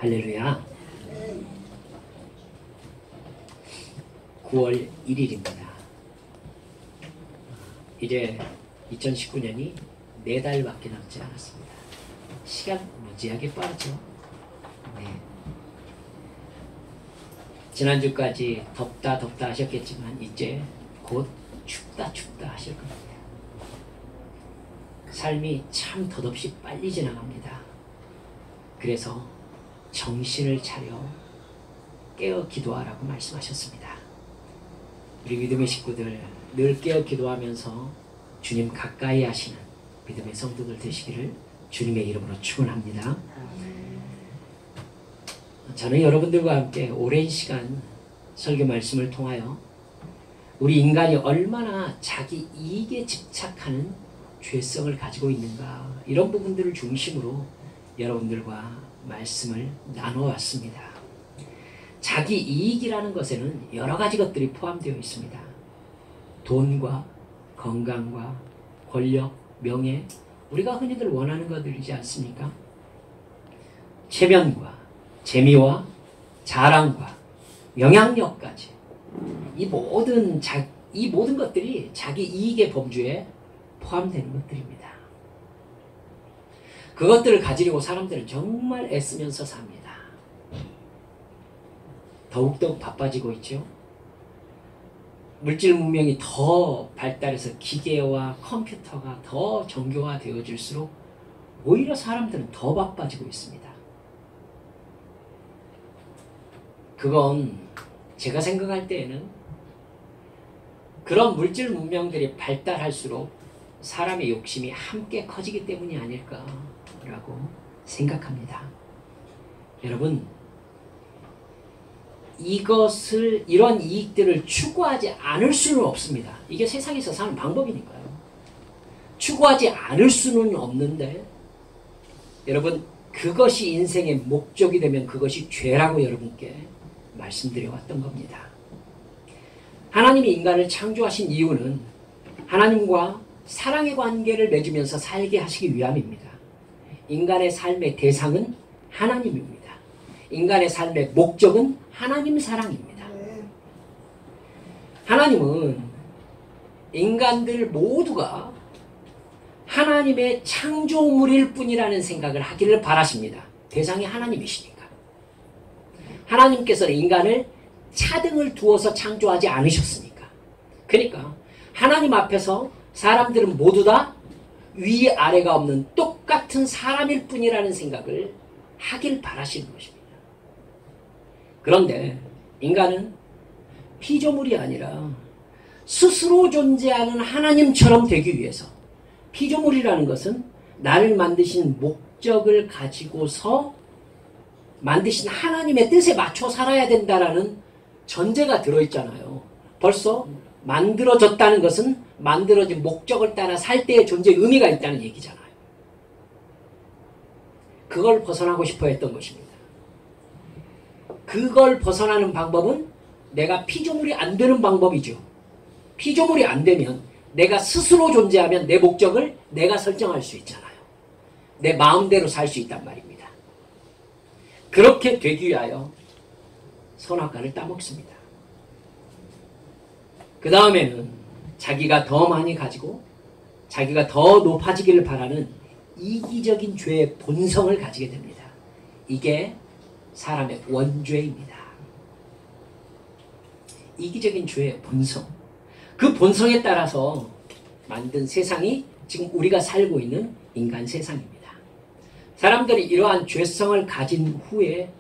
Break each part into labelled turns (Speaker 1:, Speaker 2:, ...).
Speaker 1: 할렐루야. 9월 1일입니다. 이제 2019년이 4달밖에 남지 않았습니다. 시간 무지하게 빠르죠. 네. 지난주까지 덥다 하셨겠지만 이제 곧 춥다 하실 겁니다. 삶이 참 덧없이 빨리 지나갑니다. 그래서 정신을 차려 깨어 기도하라고 말씀하셨습니다. 우리 믿음의 식구들 늘 깨어 기도하면서 주님 가까이 하시는 믿음의 성도들 되시기를 주님의 이름으로 축원합니다. 저는 여러분들과 함께 오랜 시간 설교 말씀을 통하여 우리 인간이 얼마나 자기 이익에 집착하는 죄성을 가지고 있는가, 이런 부분들을 중심으로 여러분들과 말씀을 나눠왔습니다. 자기 이익이라는 것에는 여러 가지 것들이 포함되어 있습니다. 돈과 건강과 권력, 명예, 우리가 흔히들 원하는 것들이지 않습니까? 체면과 재미와 자랑과 영향력까지, 이 모든 것들이 자기 이익의 범주에 포함되는 것들입니다. 그것들을 가지려고 사람들은 정말 애쓰면서 삽니다. 더욱더욱 바빠지고 있죠. 물질 문명이 더 발달해서 기계와 컴퓨터가 더 정교화되어질수록 오히려 사람들은 더 바빠지고 있습니다. 그건 제가 생각할 때에는 그런 물질 문명들이 발달할수록 사람의 욕심이 함께 커지기 때문이 아닐까라고 생각합니다. 여러분, 이런 이익들을 추구하지 않을 수는 없습니다. 이게 세상에서 사는 방법이니까요. 추구하지 않을 수는 없는데, 여러분, 그것이 인생의 목적이 되면 그것이 죄라고 여러분께 말씀드려왔던 겁니다. 하나님이 인간을 창조하신 이유는 하나님과 사랑의 관계를 맺으면서 살게 하시기 위함입니다. 인간의 삶의 대상은 하나님입니다. 인간의 삶의 목적은 하나님 사랑입니다. 하나님은 인간들 모두가 하나님의 창조물일 뿐이라는 생각을 하기를 바라십니다. 대상이 하나님이시니까. 하나님께서는 인간을 차등을 두어서 창조하지 않으셨으니까. 그러니까 하나님 앞에서 사람들은 모두 다 위아래가 없는 똑같은 사람일 뿐이라는 생각을 하길 바라시는 것입니다. 그런데 인간은 피조물이 아니라 스스로 존재하는 하나님처럼 되기 위해서, 피조물이라는 것은 나를 만드신 목적을 가지고서 만드신 하나님의 뜻에 맞춰 살아야 된다라는 전제가 들어있잖아요. 벌써 만들어졌다는 것은 만들어진 목적을 따라 살 때의 존재의 의미가 있다는 얘기잖아요. 그걸 벗어나고 싶어 했던 것입니다. 그걸 벗어나는 방법은 내가 피조물이 안 되는 방법이죠. 피조물이 안 되면 내가 스스로 존재하면 내 목적을 내가 설정할 수 있잖아요. 내 마음대로 살 수 있단 말입니다. 그렇게 되기 위하여 선악과를 따먹습니다. 그 다음에는 자기가 더 많이 가지고 자기가 더 높아지기를 바라는 이기적인 죄의 본성을 가지게 됩니다. 이게 사람의 원죄입니다. 이기적인 죄의 본성. 그 본성에 따라서 만든 세상이 지금 우리가 살고 있는 인간 세상입니다. 사람들이 이러한 죄성을 가진 후에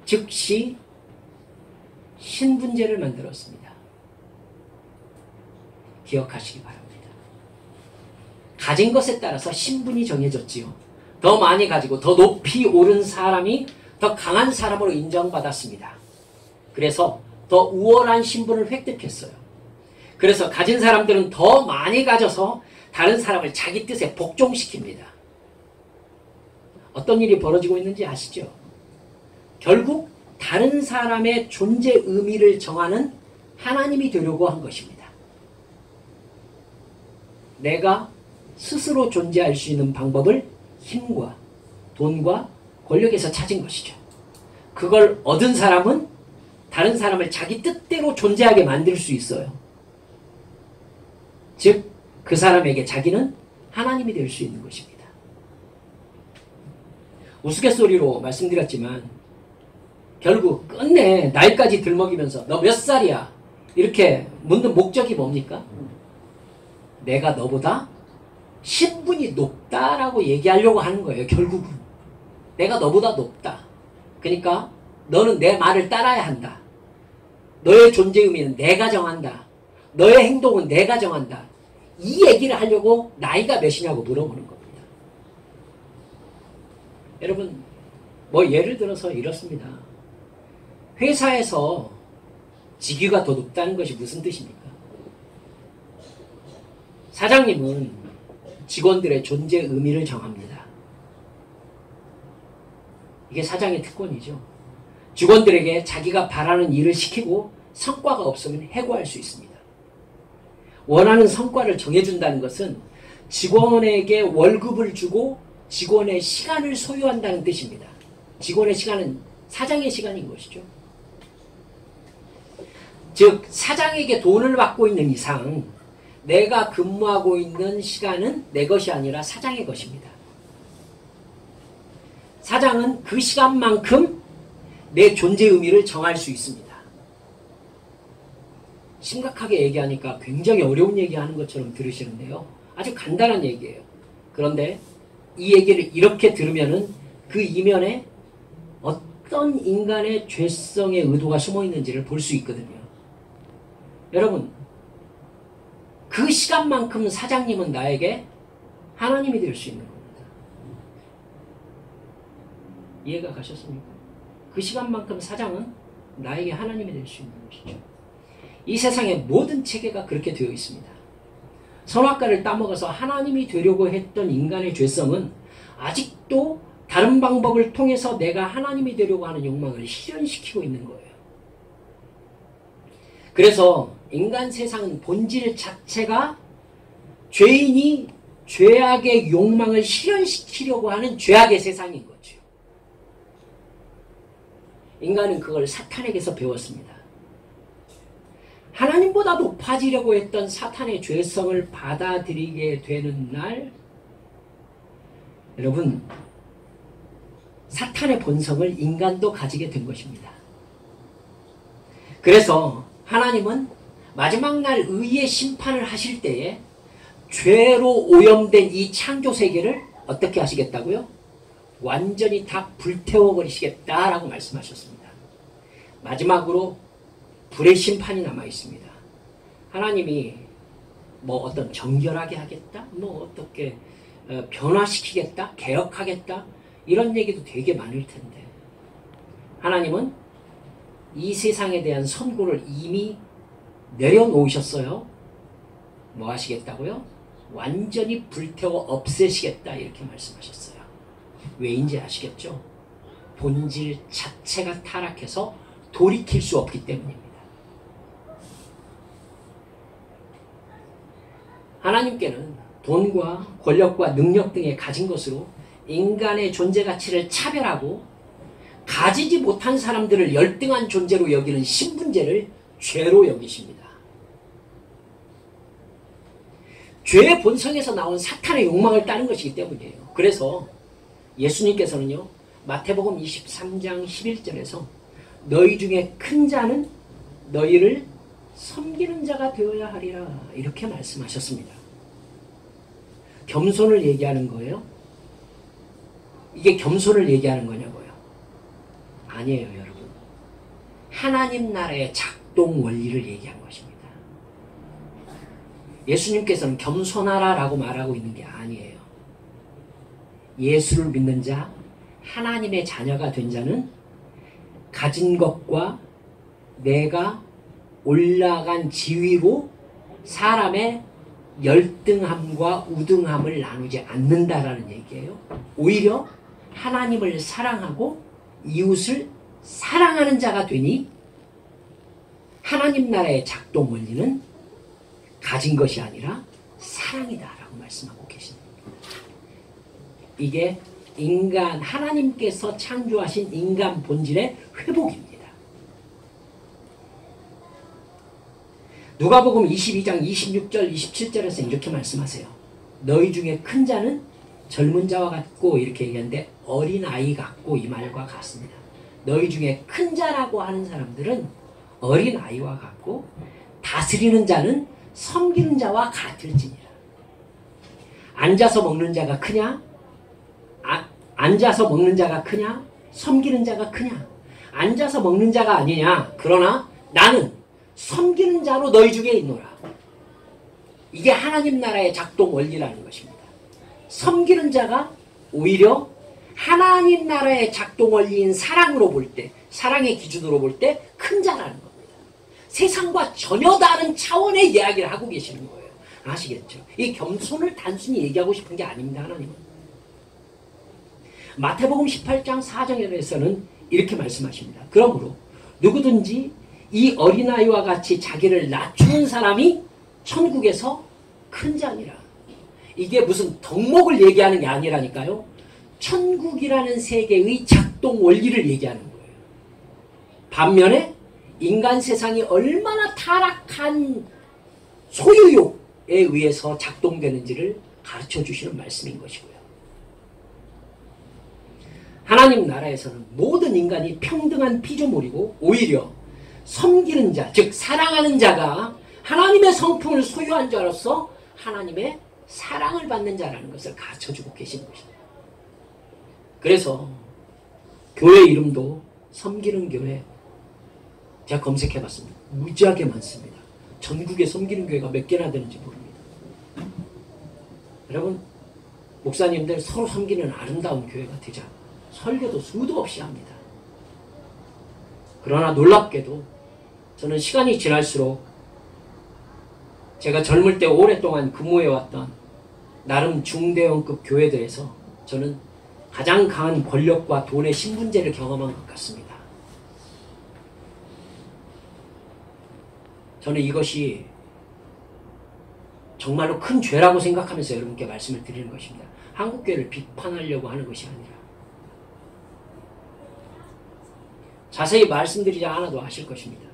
Speaker 1: 즉시 신분제를 만들었습니다. 기억하시기 바랍니다. 가진 것에 따라서 신분이 정해졌지요. 더 많이 가지고 더 높이 오른 사람이 더 강한 사람으로 인정받았습니다. 그래서 더 우월한 신분을 획득했어요. 그래서 가진 사람들은 더 많이 가져서 다른 사람을 자기 뜻에 복종시킵니다. 어떤 일이 벌어지고 있는지 아시죠? 결국 다른 사람의 존재 의미를 정하는 하나님이 되려고 한 것입니다. 내가 스스로 존재할 수 있는 방법을 힘과 돈과 권력에서 찾은 것이죠. 그걸 얻은 사람은 다른 사람을 자기 뜻대로 존재하게 만들 수 있어요. 즉, 그 사람에게 자기는 하나님이 될 수 있는 것입니다. 우스갯소리로 말씀드렸지만 결국 끝내 나이까지 들먹이면서 너 몇 살이야? 이렇게 묻는 목적이 뭡니까? 내가 너보다 신분이 높다라고 얘기하려고 하는 거예요. 결국은. 내가 너보다 높다. 그러니까 너는 내 말을 따라야 한다. 너의 존재 의미는 내가 정한다. 너의 행동은 내가 정한다. 이 얘기를 하려고 나이가 몇이냐고 물어보는 겁니다. 여러분, 뭐 예를 들어서 이렇습니다. 회사에서 직위가 더 높다는 것이 무슨 뜻입니까? 사장님은 직원들의 존재 의미를 정합니다. 이게 사장의 특권이죠. 직원들에게 자기가 바라는 일을 시키고 성과가 없으면 해고할 수 있습니다. 원하는 성과를 정해준다는 것은 직원에게 월급을 주고 직원의 시간을 소유한다는 뜻입니다. 직원의 시간은 사장의 시간인 것이죠. 즉, 사장에게 돈을 받고 있는 이상 내가 근무하고 있는 시간은 내 것이 아니라 사장의 것입니다. 사장은 그 시간만큼 내 존재 의미를 정할 수 있습니다. 심각하게 얘기하니까 굉장히 어려운 얘기하는 것처럼 들으시는데요. 아주 간단한 얘기예요. 그런데 이 얘기를 이렇게 들으면은 그 이면에 어떤 인간의 죄성의 의도가 숨어 있는지를 볼 수 있거든요. 여러분, 그 시간만큼 사장님은 나에게 하나님이 될 수 있는 겁니다. 이해가 가셨습니까? 그 시간만큼 사장은 나에게 하나님이 될 수 있는 것이죠. 이 세상의 모든 체계가 그렇게 되어 있습니다. 선악과를 따먹어서 하나님이 되려고 했던 인간의 죄성은 아직도 다른 방법을 통해서 내가 하나님이 되려고 하는 욕망을 실현시키고 있는 거예요. 그래서 인간 세상은 본질 자체가 죄인이 죄악의 욕망을 실현시키려고 하는 죄악의 세상인 거죠. 인간은 그걸 사탄에게서 배웠습니다. 하나님보다 높아지려고 했던 사탄의 죄성을 받아들이게 되는 날, 여러분, 사탄의 본성을 인간도 가지게 된 것입니다. 그래서 하나님은 마지막 날 의의 심판을 하실 때에 죄로 오염된 이 창조 세계를 어떻게 하시겠다고요? 완전히 다 불태워버리시겠다라고 말씀하셨습니다. 마지막으로 불의 심판이 남아 있습니다. 하나님이 뭐 어떤 정결하게 하겠다, 뭐 어떻게 변화시키겠다, 개혁하겠다, 이런 얘기도 되게 많을 텐데, 하나님은 이 세상에 대한 선고를 이미 내려놓으셨어요. 뭐 하시겠다고요? 완전히 불태워 없애시겠다, 이렇게 말씀하셨어요. 왜인지 아시겠죠? 본질 자체가 타락해서 돌이킬 수 없기 때문입니다. 하나님께는 돈과 권력과 능력 등의 가진 것으로 인간의 존재 가치를 차별하고 가지지 못한 사람들을 열등한 존재로 여기는 신분제를 죄로 여기십니다. 죄의 본성에서 나온 사탄의 욕망을 따른 것이기 때문이에요. 그래서 예수님께서는요, 마태복음 23장 11절에서 너희 중에 큰 자는 너희를 섬기는 자가 되어야 하리라, 이렇게 말씀하셨습니다. 겸손을 얘기하는 거예요? 이게 겸손을 얘기하는 거냐고요? 아니에요, 여러분. 하나님 나라의 작동 원리를 얘기한 것입니다. 예수님께서는 겸손하라라고 말하고 있는 게 아니에요. 예수를 믿는 자, 하나님의 자녀가 된 자는 가진 것과 내가 올라간 지위로 사람의 열등함과 우등함을 나누지 않는다라는 얘기예요. 오히려 하나님을 사랑하고 이웃을 사랑하는 자가 되니 하나님 나라의 작동 원리는 가진 것이 아니라 사랑이다라고 말씀하고 계십니다. 이게 인간, 하나님께서 창조하신 인간 본질의 회복입니다. 누가복음 22장 26절 27절에서 이렇게 말씀하세요. 너희 중에 큰 자는 젊은 자와 같고 이렇게 얘기하는데 어린아이 같고 이 말과 같습니다. 너희 중에 큰 자라고 하는 사람들은 어린아이와 같고 다스리는 자는 섬기는 자와 같을지니라. 앉아서 먹는 자가 크냐? 앉아서 먹는 자가 크냐? 섬기는 자가 크냐? 앉아서 먹는 자가 아니냐? 그러나 나는 섬기는 자로 너희 중에 있노라. 이게 하나님 나라의 작동 원리라는 것입니다. 섬기는 자가 오히려 하나님 나라의 작동 원리인 사랑으로 볼 때, 사랑의 기준으로 볼 때 큰 자라는 겁니다. 세상과 전혀 다른 차원의 이야기를 하고 계시는 거예요. 아시겠죠? 이 겸손을 단순히 얘기하고 싶은 게 아닙니다. 하나님은. 마태복음 18장 4절에서는 이렇게 말씀하십니다. 그러므로 누구든지 이 어린아이와 같이 자기를 낮추는 사람이 천국에서 큰 자니라. 이게 무슨 덕목을 얘기하는 게 아니라니까요. 천국이라는 세계의 작동 원리를 얘기하는 거예요. 반면에 인간 세상이 얼마나 타락한 소유욕에 의해서 작동되는지를 가르쳐 주시는 말씀인 것이고요. 하나님 나라에서는 모든 인간이 평등한 피조물이고 오히려 섬기는 자, 즉 사랑하는 자가 하나님의 성품을 소유한 자로서 하나님의 사랑을 받는 자라는 것을 가르쳐주고 계시는 것입니다. 그래서 교회 이름도 섬기는 교회, 제가 검색해봤습니다. 무지하게 많습니다. 전국에 섬기는 교회가 몇 개나 되는지 모릅니다. 여러분, 목사님들 서로 섬기는 아름다운 교회가 되자 설교도 수도 없이 합니다. 그러나 놀랍게도 저는 시간이 지날수록 제가 젊을 때 오랫동안 근무해왔던 나름 중대형급 교회들에서 저는 가장 강한 권력과 돈의 신분제를 경험한 것 같습니다. 저는 이것이 정말로 큰 죄라고 생각하면서 여러분께 말씀을 드리는 것입니다. 한국교회를 비판하려고 하는 것이 아니라 자세히 말씀드리지 않아도 아실 것입니다.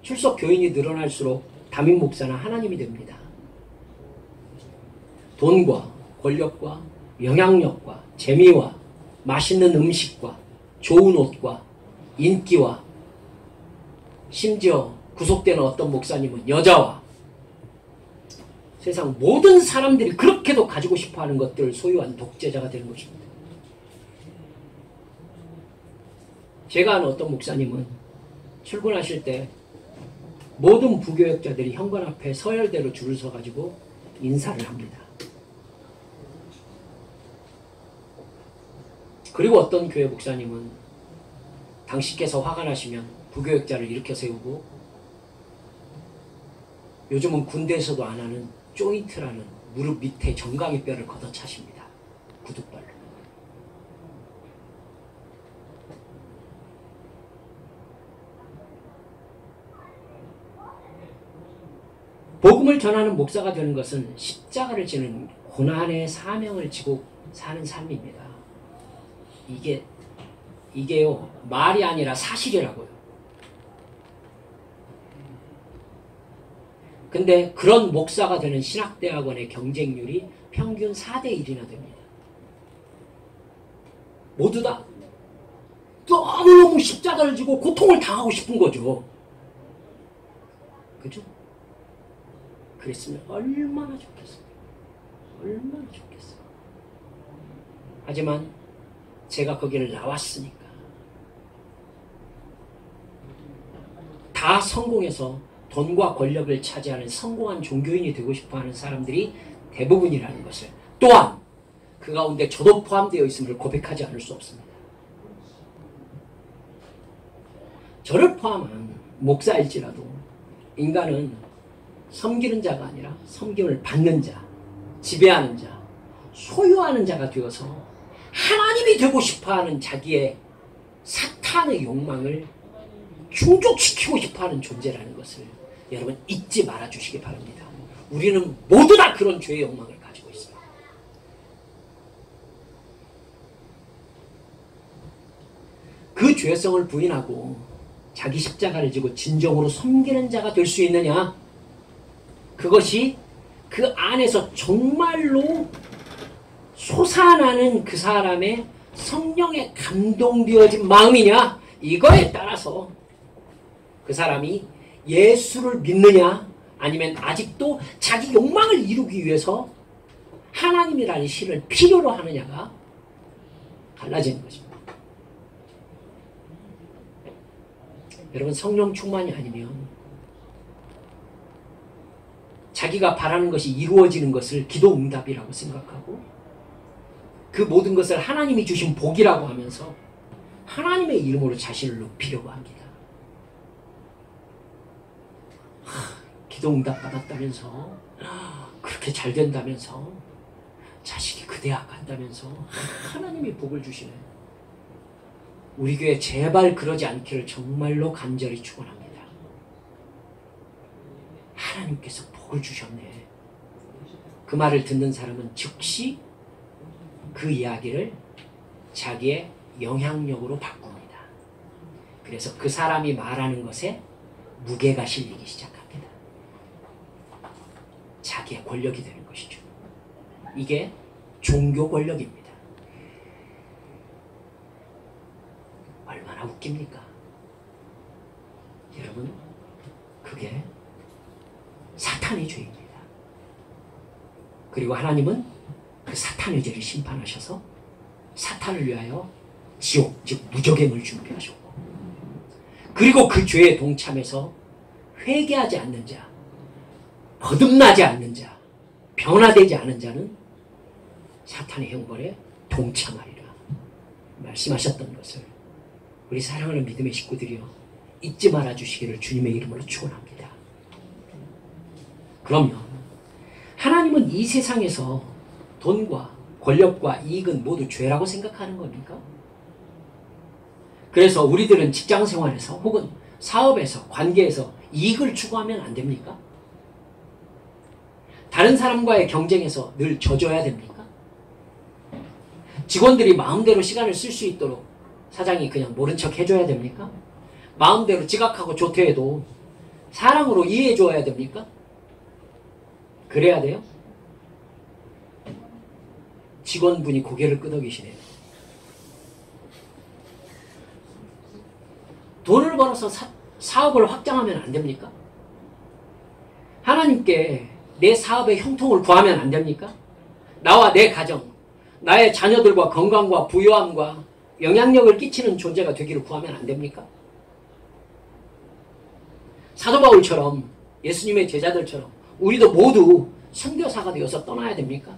Speaker 1: 출석 교인이 늘어날수록 담임 목사는 하나님이 됩니다. 돈과 권력과 영향력과 재미와 맛있는 음식과 좋은 옷과 인기와 심지어 구속되는 어떤 목사님은 여자와 세상 모든 사람들이 그렇게도 가지고 싶어하는 것들을 소유한 독재자가 되는 것입니다. 제가 아는 어떤 목사님은 출근하실 때 모든 부교역자들이 현관 앞에 서열대로 줄을 서가지고 인사를 합니다. 그리고 어떤 교회 목사님은 당신께서 화가 나시면 부교역자를 일으켜 세우고 요즘은 군대에서도 안 하는 조인트라는 무릎 밑에 정강이 뼈를 걷어차십니다. 구둣발로. 복음을 전하는 목사가 되는 것은 십자가를 지는 고난의 사명을 지고 사는 삶입니다. 이게요, 말이 아니라 사실이라고요. 근데 그런 목사가 되는 신학대학원의 경쟁률이 평균 4대 1이나 됩니다. 모두 다 너무너무 십자가를 지고 고통을 당하고 싶은 거죠. 그죠? 그랬으면 얼마나 좋겠어요. 얼마나 좋겠어요. 하지만 제가 거기를 나왔으니까 다 성공해서 돈과 권력을 차지하는 성공한 종교인이 되고 싶어하는 사람들이 대부분이라는 것을, 또한 그 가운데 저도 포함되어 있음을 고백하지 않을 수 없습니다. 저를 포함한 목사일지라도 인간은 섬기는 자가 아니라 섬김을 받는 자, 지배하는 자, 소유하는 자가 되어서 하나님이 되고 싶어하는 자기의 사탄의 욕망을 충족시키고 싶어하는 존재라는 것을 여러분 잊지 말아주시기 바랍니다. 우리는 모두 다 그런 죄의 욕망을 가지고 있습니다. 그 죄성을 부인하고 자기 십자가를 지고 진정으로 섬기는 자가 될 수 있느냐? 그것이 그 안에서 정말로 솟아나는 그 사람의 성령에 감동되어진 마음이냐? 이거에 따라서 그 사람이 예수를 믿느냐, 아니면 아직도 자기 욕망을 이루기 위해서 하나님이라는 신을 필요로 하느냐가 달라지는 것입니다. 여러분, 성령 충만이 아니면 자기가 바라는 것이 이루어지는 것을 기도 응답이라고 생각하고 그 모든 것을 하나님이 주신 복이라고 하면서 하나님의 이름으로 자신을 높이려고 합니다. 기도 응답 받았다면서, 그렇게 잘 된다면서, 자식이 그 대학 간다면서 하나님이 복을 주시네. 우리 교회 제발 그러지 않기를 정말로 간절히 축원합니다. 하나님께서 복을 주셨네. 그 말을 듣는 사람은 즉시 그 이야기를 자기의 영향력으로 바꿉니다. 그래서 그 사람이 말하는 것에 무게가 실리기 시작합니다. 자기의 권력이 되는 것이죠. 이게 종교 권력입니다. 얼마나 웃깁니까? 여러분, 그게 사탄의 죄입니다. 그리고 하나님은 그 사탄의 죄를 심판하셔서 사탄을 위하여 지옥, 즉 무저갱을 준비하셨고, 그리고 그 죄에 동참해서 회개하지 않는 자, 거듭나지 않는 자, 변화되지 않은 자는 사탄의 형벌에 동참하리라 말씀하셨던 것을 우리 사랑하는 믿음의 식구들이여 잊지 말아 주시기를 주님의 이름으로 축원합니다. 그러면 하나님은 이 세상에서 돈과 권력과 이익은 모두 죄라고 생각하는 겁니까? 그래서 우리들은 직장 생활에서 혹은 사업에서, 관계에서 이익을 추구하면 안 됩니까? 다른 사람과의 경쟁에서 늘 져줘야 됩니까? 직원들이 마음대로 시간을 쓸 수 있도록 사장이 그냥 모른 척 해줘야 됩니까? 마음대로 지각하고 조퇴해도 사랑으로 이해해 줘야 됩니까? 그래야 돼요? 직원분이 고개를 끄덕이시네요. 돈을 벌어서 사업을 확장하면 안 됩니까? 하나님께 내 사업의 형통을 구하면 안 됩니까? 나와 내 가정, 나의 자녀들과 건강과 부유함과 영향력을 끼치는 존재가 되기를 구하면 안 됩니까? 사도 바울처럼, 예수님의 제자들처럼 우리도 모두 선교사가 되어서 떠나야 됩니까?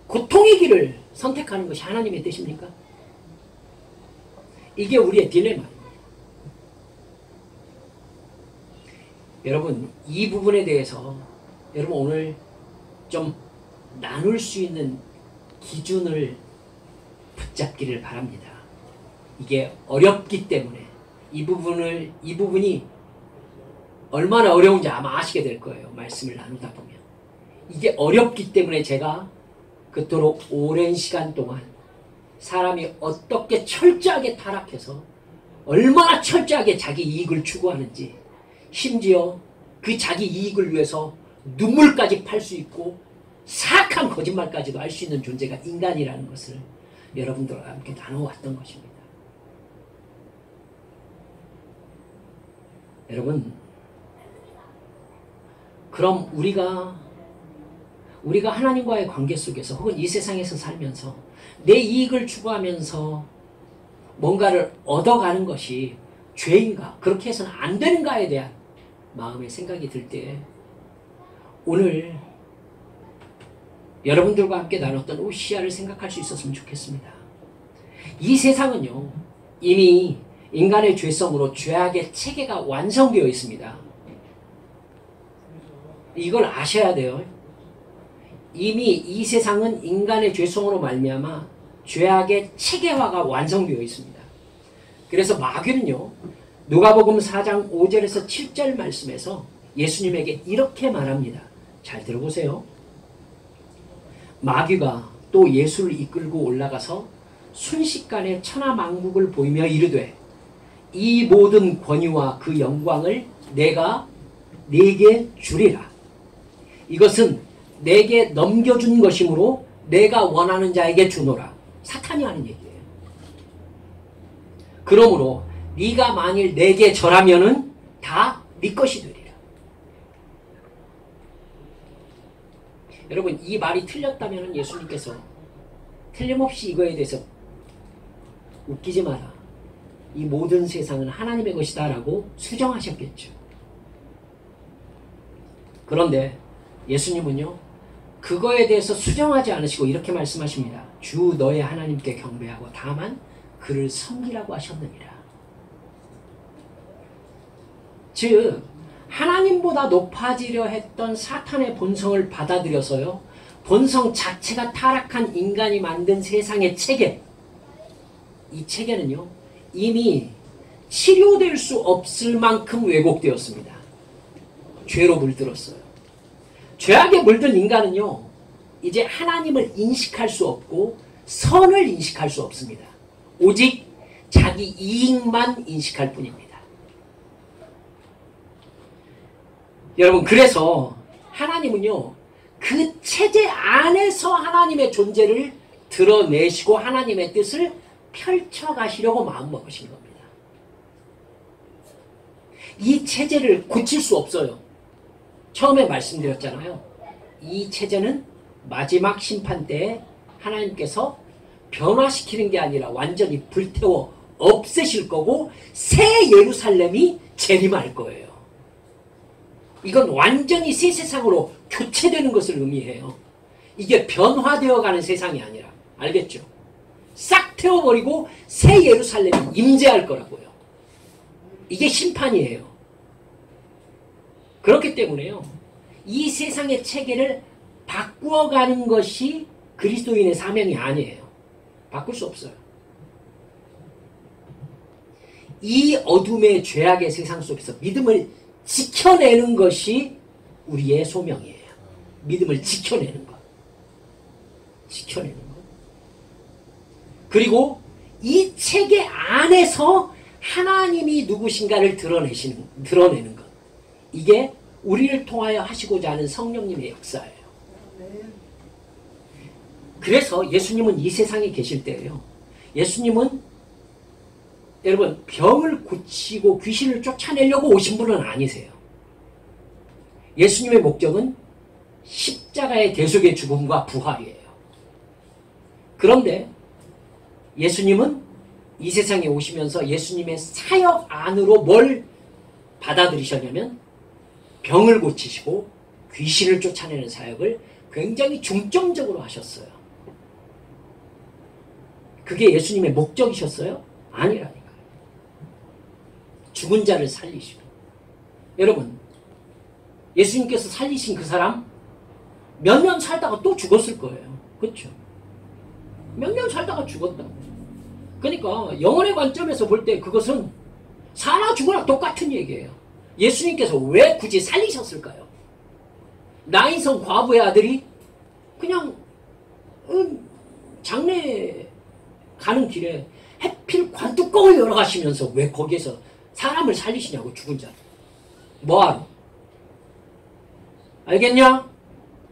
Speaker 1: 고통의 길을 선택하는 것이 하나님의 뜻입니까? 이게 우리의 딜레마입니다. 여러분, 이 부분에 대해서 여러분 오늘 좀 나눌 수 있는 기준을 붙잡기를 바랍니다. 이게 어렵기 때문에 이 부분이 얼마나 어려운지 아마 아시게 될 거예요. 말씀을 나누다 보면. 이게 어렵기 때문에 제가 그토록 오랜 시간 동안 사람이 어떻게 철저하게 타락해서 얼마나 철저하게 자기 이익을 추구하는지, 심지어 그 자기 이익을 위해서 눈물까지 팔 수 있고 사악한 거짓말까지도 할 수 있는 존재가 인간이라는 것을 여러분들과 함께 나눠왔던 것입니다. 여러분, 그럼 우리가 하나님과의 관계 속에서 혹은 이 세상에서 살면서 내 이익을 추구하면서 뭔가를 얻어가는 것이 죄인가, 그렇게 해서는 안 되는가에 대한 마음의 생각이 들 때 오늘 여러분들과 함께 나눴던 오시아를 생각할 수 있었으면 좋겠습니다. 이 세상은요, 이미 인간의 죄성으로 죄악의 체계가 완성되어 있습니다. 이걸 아셔야 돼요. 이미 이 세상은 인간의 죄성으로 말미암아 죄악의 체계화가 완성되어 있습니다. 그래서 마귀는요, 누가복음 4장 5절에서 7절 말씀에서 예수님에게 이렇게 말합니다. 잘 들어보세요. 마귀가 또 예수를 이끌고 올라가서 순식간에 천하만국을 보이며 이르되 이 모든 권위와 그 영광을 내가 네게 주리라. 이것은 내게 넘겨준 것이므로 내가 원하는 자에게 주노라. 사탄이 하는 얘기예요. 그러므로 네가 만일 내게 절하면은 다 네 것이 되리라. 여러분, 이 말이 틀렸다면 예수님께서 틀림없이 이거에 대해서 웃기지 마라, 이 모든 세상은 하나님의 것이다 라고 수정하셨겠죠. 그런데 예수님은요, 그거에 대해서 수정하지 않으시고 이렇게 말씀하십니다. 주 너의 하나님께 경배하고 다만 그를 섬기라고 하셨느니라. 즉 하나님보다 높아지려 했던 사탄의 본성을 받아들여서요, 본성 자체가 타락한 인간이 만든 세상의 체계, 이 체계는요 이미 치료될 수 없을 만큼 왜곡되었습니다. 죄로 물들었어요. 죄악에 물든 인간은요 이제 하나님을 인식할 수 없고 선을 인식할 수 없습니다. 오직 자기 이익만 인식할 뿐입니다. 여러분, 그래서 하나님은요 그 체제 안에서 하나님의 존재를 드러내시고 하나님의 뜻을 펼쳐가시려고 마음먹으신 겁니다. 이 체제를 고칠 수 없어요. 처음에 말씀드렸잖아요. 이 체제는 마지막 심판 때에 하나님께서 변화시키는 게 아니라 완전히 불태워 없애실 거고 새 예루살렘이 재림할 거예요. 이건 완전히 새 세상으로 교체되는 것을 의미해요. 이게 변화되어가는 세상이 아니라, 알겠죠? 싹 태워버리고 새 예루살렘이 임재할 거라고요. 이게 심판이에요. 그렇기 때문에요, 이 세상의 체계를 바꾸어가는 것이 그리스도인의 사명이 아니에요. 바꿀 수 없어요. 이 어둠의 죄악의 세상 속에서 믿음을 지켜내는 것이 우리의 소명이에요. 믿음을 지켜내는 것. 지켜내는 것. 그리고 이 체계 안에서 하나님이 누구신가를 드러내는 것. 이게 우리를 통하여 하시고자 하는 성령님의 역사예요. 그래서 예수님은 이 세상에 계실 때예요, 예수님은 여러분 병을 고치고 귀신을 쫓아내려고 오신 분은 아니세요. 예수님의 목적은 십자가의 대속의 죽음과 부활이에요. 그런데 예수님은 이 세상에 오시면서 예수님의 사역 안으로 뭘 받아들이셨냐면 병을 고치시고 귀신을 쫓아내는 사역을 굉장히 중점적으로 하셨어요. 그게 예수님의 목적이셨어요? 아니라니까요. 죽은 자를 살리시고. 여러분, 예수님께서 살리신 그 사람 몇 년 살다가 또 죽었을 거예요. 그렇죠? 몇 년 살다가 죽었다고. 그러니까 영혼의 관점에서 볼 때 그것은 사나 죽으나 똑같은 얘기예요. 예수님께서 왜 굳이 살리셨을까요? 나인성 과부의 아들이 그냥 장례 가는 길에 해필 관뚜껑을 열어가시면서 왜 거기에서 사람을 살리시냐고, 죽은 자를. 뭐하러? 알겠냐?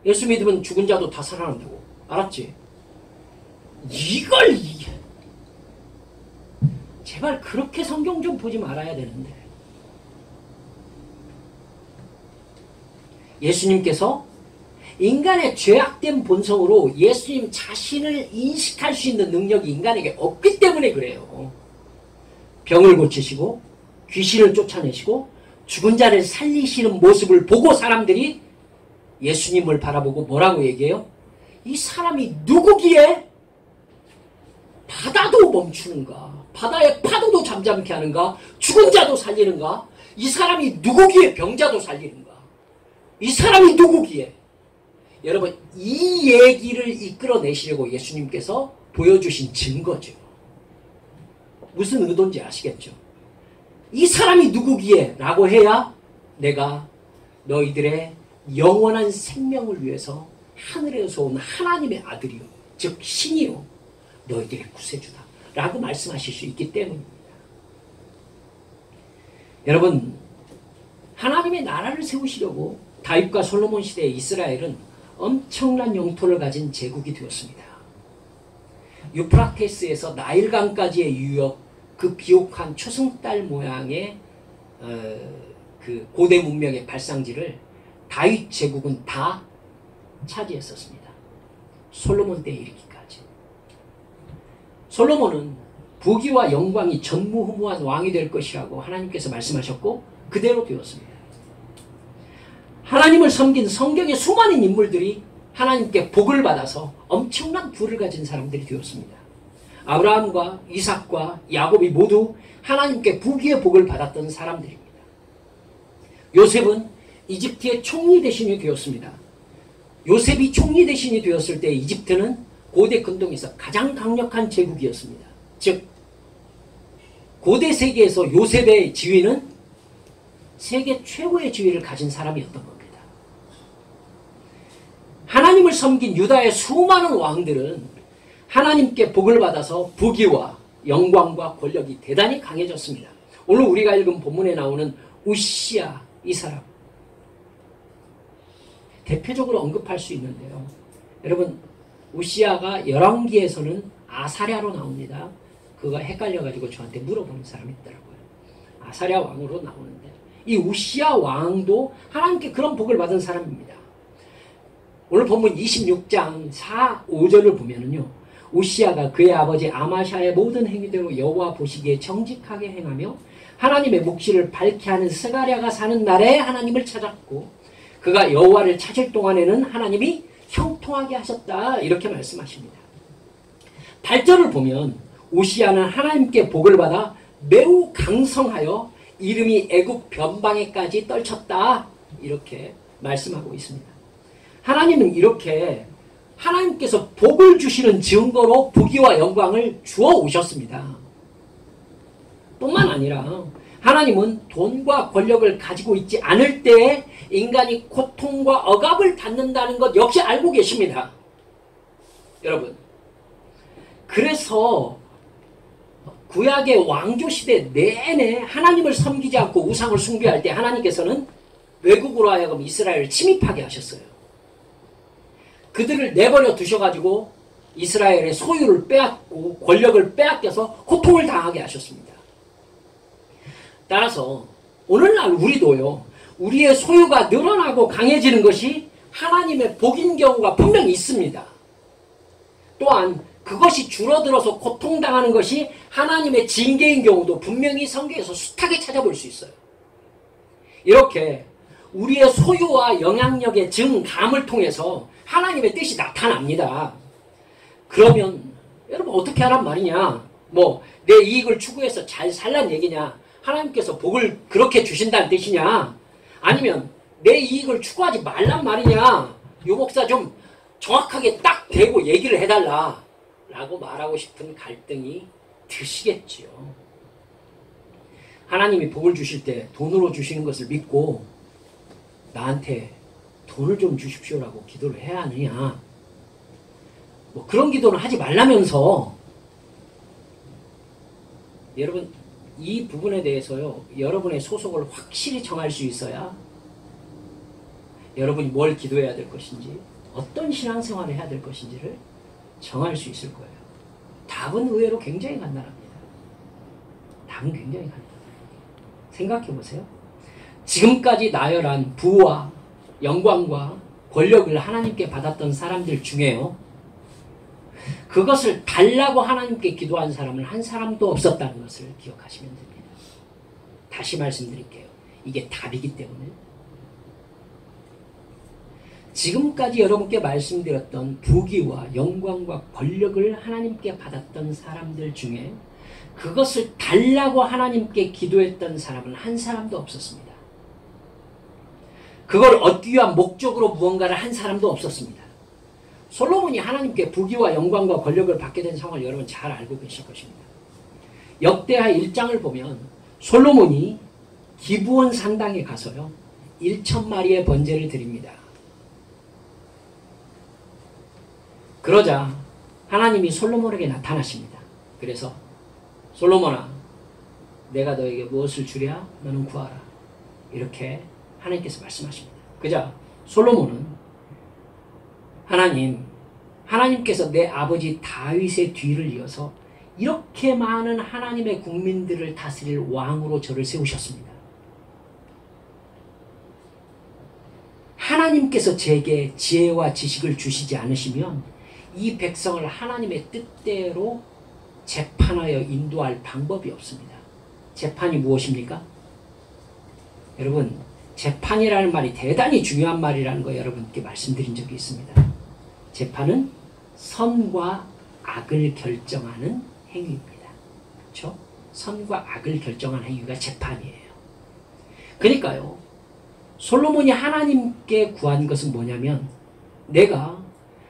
Speaker 1: 예수 믿으면 죽은 자도 다 살아난다고. 알았지? 이걸 제발 그렇게 성경 좀 보지 말아야 되는데. 예수님께서 인간의 죄악된 본성으로 예수님 자신을 인식할 수 있는 능력이 인간에게 없기 때문에 그래요. 병을 고치시고 귀신을 쫓아내시고 죽은 자를 살리시는 모습을 보고 사람들이 예수님을 바라보고 뭐라고 얘기해요? 이 사람이 누구기에 바다도 멈추는가? 바다의 파도도 잠잠케 하는가? 죽은 자도 살리는가? 이 사람이 누구기에 병자도 살리는가? 이 사람이 누구기에? 여러분, 이 얘기를 이끌어내시려고 예수님께서 보여주신 증거죠. 무슨 의도인지 아시겠죠? 이 사람이 누구기에? 라고 해야 내가 너희들의 영원한 생명을 위해서 하늘에서 온 하나님의 아들이요, 즉 신이요, 너희들의 구세주다 라고 말씀하실 수 있기 때문입니다. 여러분, 하나님의 나라를 세우시려고 다윗과 솔로몬 시대의 이스라엘은 엄청난 영토를 가진 제국이 되었습니다. 유프라테스에서 나일강까지의 유역, 그 비옥한 초승달 모양의 그 고대 문명의 발상지를 다윗 제국은 다 차지했었습니다. 솔로몬 때에 이르기까지. 솔로몬은 부귀와 영광이 전무후무한 왕이 될 것이라고 하나님께서 말씀하셨고 그대로 되었습니다. 하나님을 섬긴 성경의 수많은 인물들이 하나님께 복을 받아서 엄청난 부를 가진 사람들이 되었습니다. 아브라함과 이삭과 야곱이 모두 하나님께 부귀의 복을 받았던 사람들입니다. 요셉은 이집트의 총리 대신이 되었습니다. 요셉이 총리 대신이 되었을 때 이집트는 고대 근동에서 가장 강력한 제국이었습니다. 즉 고대 세계에서 요셉의 지위는 세계 최고의 지위를 가진 사람이었던 겁니다. 하나님을 섬긴 유다의 수많은 왕들은 하나님께 복을 받아서 부귀와 영광과 권력이 대단히 강해졌습니다. 오늘 우리가 읽은 본문에 나오는 우시야 이 사람 대표적으로 언급할 수 있는데요. 여러분, 우시야가 열왕기에서는 아사랴로 나옵니다. 그거 헷갈려가지고 저한테 물어보는 사람이 있더라고요. 아사랴 왕으로 나오는데 이 우시야 왕도 하나님께 그런 복을 받은 사람입니다. 오늘 본문 26장 4, 5절을 보면은요, 우시야가 그의 아버지 아마샤의 모든 행위대로 여호와 보시기에 정직하게 행하며 하나님의 묵시를 밝게 하는 스가랴가 사는 날에 하나님을 찾았고 그가 여호와를 찾을 동안에는 하나님이 형통하게 하셨다 이렇게 말씀하십니다. 8절을 보면 우시야는 하나님께 복을 받아 매우 강성하여 이름이 애굽 변방에까지 떨쳤다 이렇게 말씀하고 있습니다. 하나님은 이렇게 하나님께서 복을 주시는 증거로 부귀와 영광을 주어 오셨습니다. 뿐만 아니라 하나님은 돈과 권력을 가지고 있지 않을 때에 인간이 고통과 억압을 받는다는 것 역시 알고 계십니다. 여러분, 그래서 구약의 왕조시대 내내 하나님을 섬기지 않고 우상을 숭배할 때 하나님께서는 외국으로 하여금 이스라엘을 침입하게 하셨어요. 그들을 내버려 두셔가지고 이스라엘의 소유를 빼앗고 권력을 빼앗겨서 고통을 당하게 하셨습니다. 따라서 오늘날 우리도요, 우리의 소유가 늘어나고 강해지는 것이 하나님의 복인 경우가 분명히 있습니다. 또한 그것이 줄어들어서 고통당하는 것이 하나님의 징계인 경우도 분명히 성경에서 숱하게 찾아볼 수 있어요. 이렇게 우리의 소유와 영향력의 증감을 통해서 하나님의 뜻이 나타납니다. 그러면 여러분 어떻게 하란 말이냐? 내 이익을 추구해서 잘 살란 얘기냐? 하나님께서 복을 그렇게 주신다는 뜻이냐? 아니면 내 이익을 추구하지 말란 말이냐? 요 목사 좀 정확하게 딱 대고 얘기를 해달라 라고 말하고 싶은 갈등이 드시겠지요. 하나님이 복을 주실 때 돈으로 주시는 것을 믿고 나한테 돈을 좀 주십시오라고 기도를 해야 하느냐? 그런 기도는 하지 말라면서. 여러분, 이 부분에 대해서요, 여러분의 소속을 확실히 정할 수 있어야 여러분이 뭘 기도해야 될 것인지, 어떤 신앙생활을 해야 될 것인지를 정할 수 있을 거예요. 답은 의외로 굉장히 간단합니다. 답은 굉장히 간단해요. 생각해 보세요. 지금까지 나열한 부와 영광과 권력을 하나님께 받았던 사람들 중에요, 그것을 달라고 하나님께 기도한 사람은 한 사람도 없었다는 것을 기억하시면 됩니다. 다시 말씀드릴게요. 이게 답이기 때문에. 지금까지 여러분께 말씀드렸던 부귀와 영광과 권력을 하나님께 받았던 사람들 중에 그것을 달라고 하나님께 기도했던 사람은 한 사람도 없었습니다. 그걸 얻기 위한 목적으로 무언가를 한 사람도 없었습니다. 솔로몬이 하나님께 부귀와 영광과 권력을 받게 된 상황을 여러분 잘 알고 계실 것입니다. 역대하 1장을 보면 솔로몬이 기브온 산당에 가서요, 1,000마리의 번제를 드립니다. 그러자 하나님이 솔로몬에게 나타나십니다. 그래서 솔로몬아, 내가 너에게 무엇을 주랴? 너는 구하라. 이렇게 하나님께서 말씀하십니다. 그자 솔로몬은 하나님께서 내 아버지 다윗의 뒤를 이어서 이렇게 많은 하나님의 국민들을 다스릴 왕으로 저를 세우셨습니다. 하나님께서 제게 지혜와 지식을 주시지 않으시면 이 백성을 하나님의 뜻대로 재판하여 인도할 방법이 없습니다. 재판이 무엇입니까? 여러분, 재판이라는 말이 대단히 중요한 말이라는 거 여러분께 말씀드린 적이 있습니다. 재판은 선과 악을 결정하는 행위입니다. 그렇죠? 선과 악을 결정하는 행위가 재판이에요. 그러니까요, 솔로몬이 하나님께 구한 것은 뭐냐면, 내가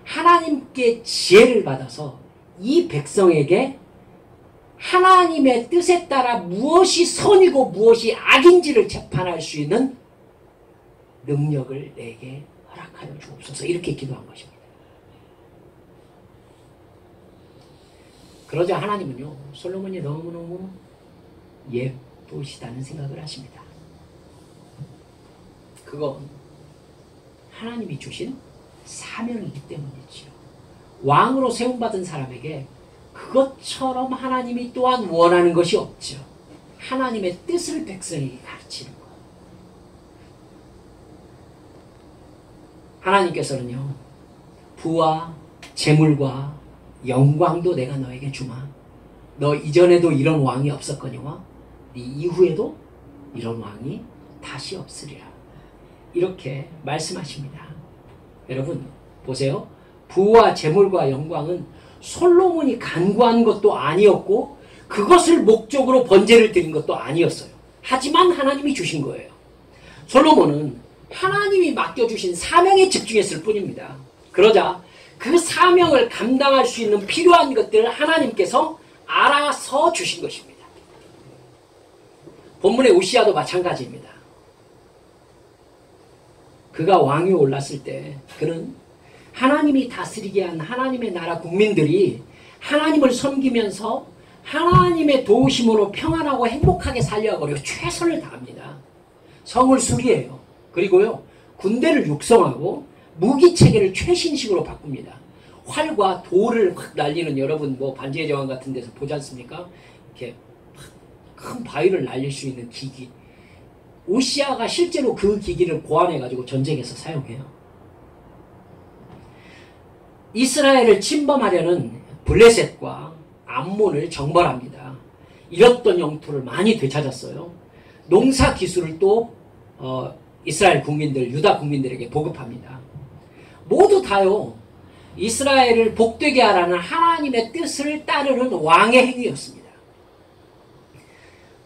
Speaker 1: 하나님께 지혜를 받아서 이 백성에게 하나님의 뜻에 따라 무엇이 선이고 무엇이 악인지를 재판할 수 있는 능력을 내게 허락하여 주옵소서, 이렇게 기도한 것입니다. 그러자 하나님은요, 솔로몬이 너무너무 예쁘시다는 생각을 하십니다. 그건 하나님이 주신 사명이기 때문이지요. 왕으로 세움받은 사람에게 그것처럼 하나님이 또한 원하는 것이 없죠. 하나님의 뜻을 백성에게 가르치는 것. 하나님께서는요, 부와 재물과 영광도 내가 너에게 주마. 너 이전에도 이런 왕이 없었거니와 네 이후에도 이런 왕이 다시 없으리라. 이렇게 말씀하십니다. 여러분 보세요. 부와 재물과 영광은 솔로몬이 간구한 것도 아니었고 그것을 목적으로 번제를 드린 것도 아니었어요. 하지만 하나님이 주신 거예요. 솔로몬은 하나님이 맡겨주신 사명에 집중했을 뿐입니다. 그러자 그 사명을 감당할 수 있는 필요한 것들을 하나님께서 알아서 주신 것입니다. 본문의 우시아도 마찬가지입니다. 그가 왕위에 올랐을 때 그는 하나님이 다스리게 한 하나님의 나라 국민들이 하나님을 섬기면서 하나님의 도우심으로 평안하고 행복하게 살려고 최선을 다합니다. 성을 수리해요. 그리고요, 군대를 육성하고 무기체계를 최신식으로 바꿉니다. 활과 돌을 확 날리는, 여러분 뭐 반지의 제왕 같은 데서 보지 않습니까? 이렇게 큰 바위를 날릴 수 있는 기기. 우시아가 실제로 그 기기를 고안해가지고 전쟁에서 사용해요. 이스라엘을 침범하려는 블레셋과 암몬을 정벌합니다. 잃었던 영토를 많이 되찾았어요. 농사 기술을 또 이스라엘 국민들, 유다 국민들에게 보급합니다. 모두 다요, 이스라엘을 복되게 하라는 하나님의 뜻을 따르는 왕의 행위였습니다.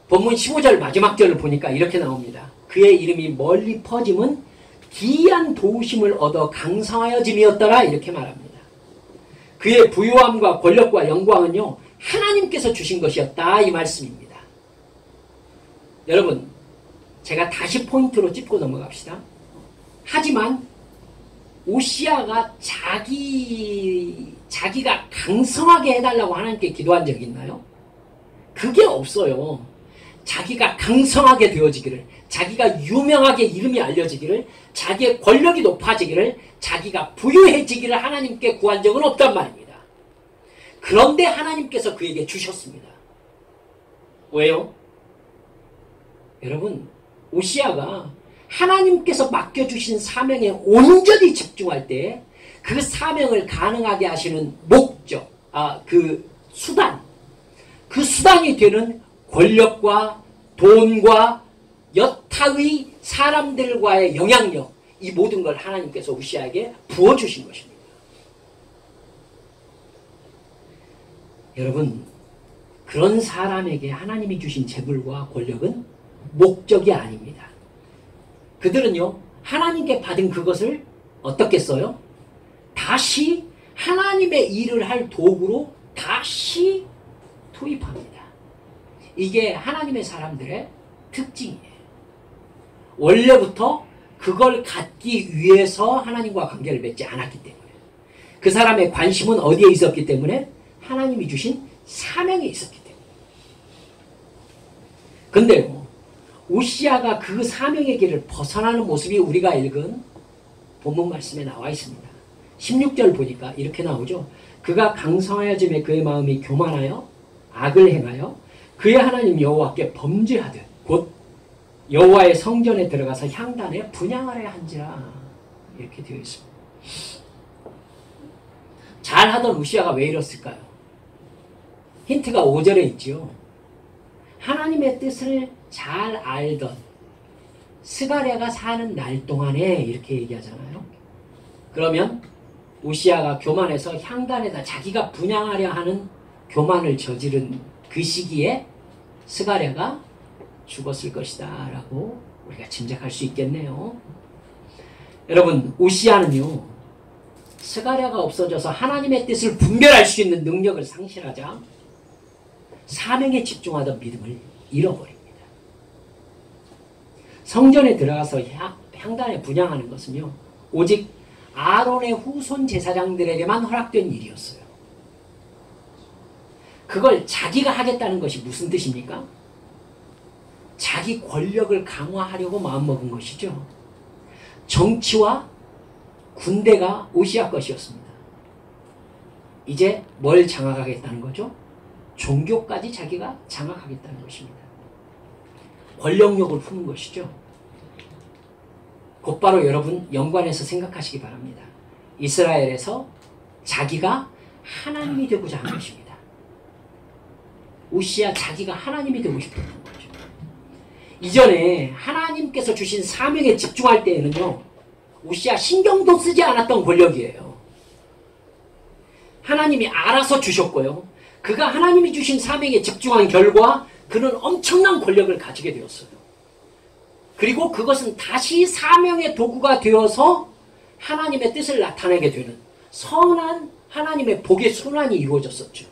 Speaker 1: 본문 15절 마지막 절을 보니까 이렇게 나옵니다. 그의 이름이 멀리 퍼짐은 기이한 도우심을 얻어 강성하여짐이었더라, 이렇게 말합니다. 그의 부유함과 권력과 영광은요, 하나님께서 주신 것이었다, 이 말씀입니다. 여러분, 제가 다시 포인트로 짚고 넘어갑시다. 하지만 우시아가 자기가 강성하게 해달라고 하나님께 기도한 적이 있나요? 그게 없어요. 자기가 강성하게 되어지기를, 자기가 유명하게 이름이 알려지기를, 자기의 권력이 높아지기를, 자기가 부유해지기를 하나님께 구한 적은 없단 말입니다. 그런데 하나님께서 그에게 주셨습니다. 왜요? 여러분, 우시아가 하나님께서 맡겨주신 사명에 온전히 집중할 때 그 사명을 가능하게 하시는 목적, 그 수단이 되는 권력과 돈과 여타의 사람들과의 영향력, 이 모든 걸 하나님께서 우시아에게 부어주신 것입니다. 여러분, 그런 사람에게 하나님이 주신 재물과 권력은 목적이 아닙니다. 그들은요, 하나님께 받은 그것을 어떻게 써요? 다시 하나님의 일을 할 도구로 다시 투입합니다. 이게 하나님의 사람들의 특징이에요. 원래부터 그걸 갖기 위해서 하나님과 관계를 맺지 않았기 때문에. 그 사람의 관심은 어디에 있었기 때문에? 하나님이 주신 사명에 있었기 때문에. 근데요, 우시아가 그 사명의 길을 벗어나는 모습이 우리가 읽은 본문 말씀에 나와 있습니다. 16절 보니까 이렇게 나오죠. 그가 강성하여짐에 그의 마음이 교만하여 악을 행하여 그의 하나님 여호와께 범죄하듯 곧 여호와의 성전에 들어가서 향단에 분향하려 한지라. 이렇게 되어 있습니다. 잘하던 우시아가 왜 이랬을까요? 힌트가 5절에 있지요. 하나님의 뜻을 잘 알던 스가랴가 사는 날 동안에 이렇게 얘기하잖아요. 그러면 우시아가 교만해서 향단에다 자기가 분향하려 하는 교만을 저지른 그 시기에 스가랴가 죽었을 것이다 라고 우리가 짐작할 수 있겠네요. 여러분, 우시아는요, 스가랴가 없어져서 하나님의 뜻을 분별할 수 있는 능력을 상실하자 사명에 집중하던 믿음을 잃어버립니다. 성전에 들어가서 향단에 분향하는 것은요, 오직 아론의 후손 제사장들에게만 허락된 일이었어요. 그걸 자기가 하겠다는 것이 무슨 뜻입니까? 자기 권력을 강화하려고 마음먹은 것이죠. 정치와 군대가 우시아 것이었습니다. 이제 뭘 장악하겠다는 거죠? 종교까지 자기가 장악하겠다는 것입니다. 권력욕을 품은 것이죠. 곧바로 여러분 연관해서 생각하시기 바랍니다. 이스라엘에서 자기가 하나님이 되고자 한 것입니다. 우시아 자기가 하나님이 되고 싶었던 거죠. 이전에 하나님께서 주신 사명에 집중할 때에는요, 우시아 신경도 쓰지 않았던 권력이에요. 하나님이 알아서 주셨고요. 그가 하나님이 주신 사명에 집중한 결과 그는 엄청난 권력을 가지게 되었어요. 그리고 그것은 다시 사명의 도구가 되어서 하나님의 뜻을 나타내게 되는 선한 하나님의 복의 순환이 이루어졌었죠.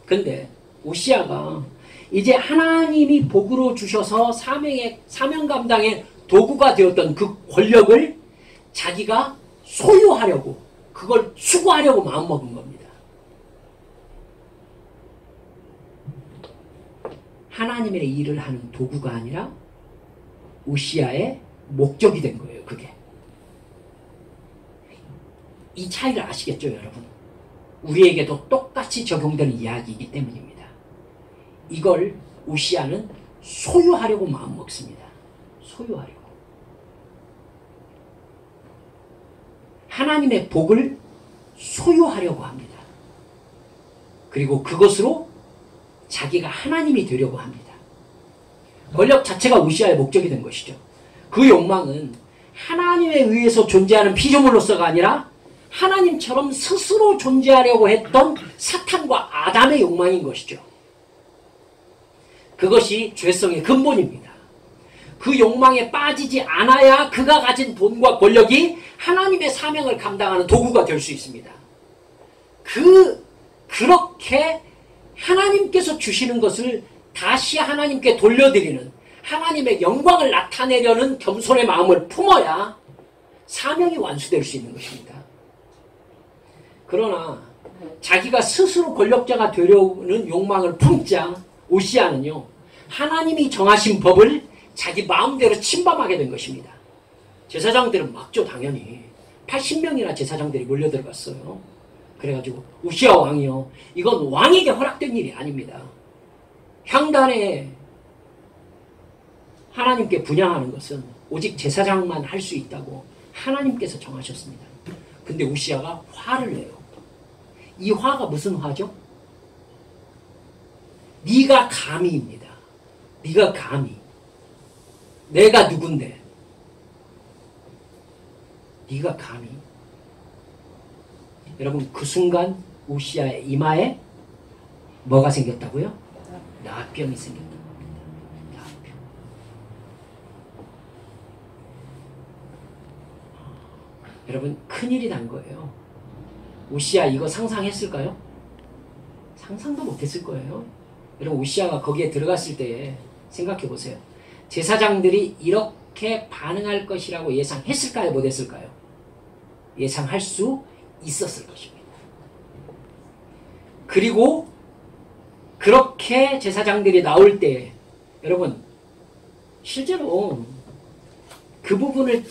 Speaker 1: 근데 우시아가 이제 하나님이 복으로 주셔서 사명 감당의 도구가 되었던 그 권력을 자기가 소유하려고, 그걸 추구하려고 마음먹은 겁니다. 하나님의 일을 하는 도구가 아니라 우시아의 목적이 된 거예요, 그게. 이 차이를 아시겠죠, 여러분? 우리에게도 똑같이 적용되는 이야기이기 때문입니다. 이걸 우시아는 소유하려고 마음먹습니다. 소유하려고. 하나님의 복을 소유하려고 합니다. 그리고 그것으로 자기가 하나님이 되려고 합니다. 권력 자체가 우시아의 목적이 된 것이죠. 그 욕망은 하나님에 의해서 존재하는 피조물로서가 아니라 하나님처럼 스스로 존재하려고 했던 사탄과 아담의 욕망인 것이죠. 그것이 죄성의 근본입니다. 그 욕망에 빠지지 않아야 그가 가진 돈과 권력이 하나님의 사명을 감당하는 도구가 될 수 있습니다. 그렇게 하나님께서 주시는 것을 다시 하나님께 돌려드리는, 하나님의 영광을 나타내려는 겸손의 마음을 품어야 사명이 완수될 수 있는 것입니다. 그러나 자기가 스스로 권력자가 되려는 욕망을 품자 우시아는요, 하나님이 정하신 법을 자기 마음대로 침범하게 된 것입니다. 제사장들은 막죠, 당연히. 80명이나 제사장들이 몰려들어갔어요. 그래가지고 우시아 왕이요, 이건 왕에게 허락된 일이 아닙니다. 향단에 하나님께 분향하는 것은 오직 제사장만 할 수 있다고 하나님께서 정하셨습니다. 근데 우시아가 화를 내요. 이 화가 무슨 화죠? 네가 감히입니다. 네가 감히. 내가 누군데? 네가 감히. 여러분, 그 순간 우시아의 이마에 뭐가 생겼다고요? 나병이 생겼다고 합니다. 나병. 여러분, 큰일이 난 거예요. 우시아 이거 상상했을까요? 상상도 못했을 거예요. 여러분, 우시아가 거기에 들어갔을 때 생각해 보세요. 제사장들이 이렇게 반응할 것이라고 예상했을까요? 못했을까요? 예상할 수 있었을 것입니다. 그리고 그렇게 제사장들이 나올 때 여러분 실제로 그 부분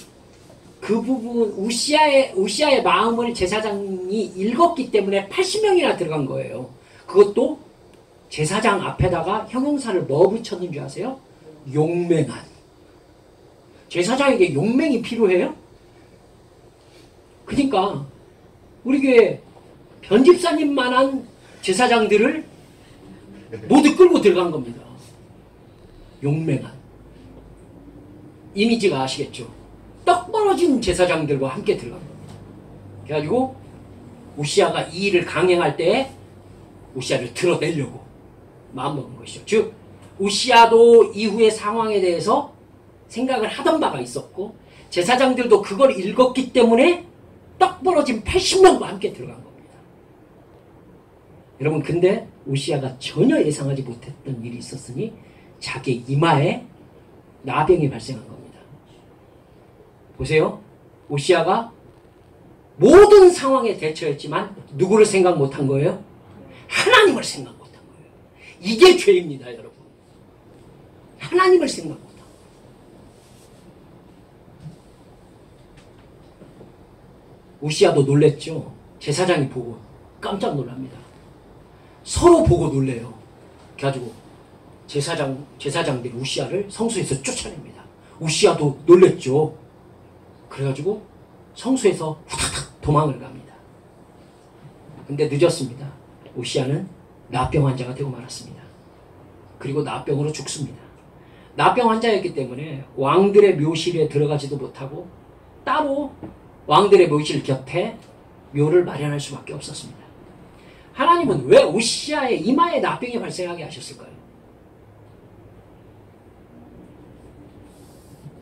Speaker 1: 우시아의 마음을 제사장이 읽었기 때문에 80명이나 들어간 거예요. 그것도 제사장 앞에다가 형용사를 뭐 붙였는 줄 아세요? 용맹한. 제사장에게 용맹이 필요해요? 그러니까 우리 교회 변집사님만한 제사장들을 모두 끌고 들어간 겁니다. 용맹한. 이미지가 아시겠죠? 떡 벌어진 제사장들과 함께 들어간 겁니다. 그래가지고 우시아가 이 일을 강행할 때 우시아를 드러내려고 마음먹은 것이죠. 즉 우시아도 이후의 상황에 대해서 생각을 하던 바가 있었고 제사장들도 그걸 읽었기 때문에 떡 벌어진 80명과 함께 들어간 겁니다. 여러분 근데 우시아가 전혀 예상하지 못했던 일이 있었으니 자기 이마에 나병이 발생한 겁니다. 보세요. 우시아가 모든 상황에 대처했지만 누구를 생각 못한 거예요? 하나님을 생각 못한 거예요. 이게 죄입니다, 여러분. 하나님을 생각 못한 거예요. 우시아도 놀랬죠. 제사장이 보고 깜짝 놀랍니다. 서로 보고 놀래요. 그래가지고 제사장들이 우시아를 성소에서 쫓아냅니다. 우시아도 놀랬죠. 그래가지고 성소에서 후다닥 도망을 갑니다. 근데 늦었습니다. 우시아는 나병 환자가 되고 말았습니다. 그리고 나병으로 죽습니다. 나병 환자였기 때문에 왕들의 묘실에 들어가지도 못하고 따로 왕들의 묘실 곁에 묘를 마련할 수밖에 없었습니다. 하나님은 왜 우시아의 이마에 나병이 발생하게 하셨을까요?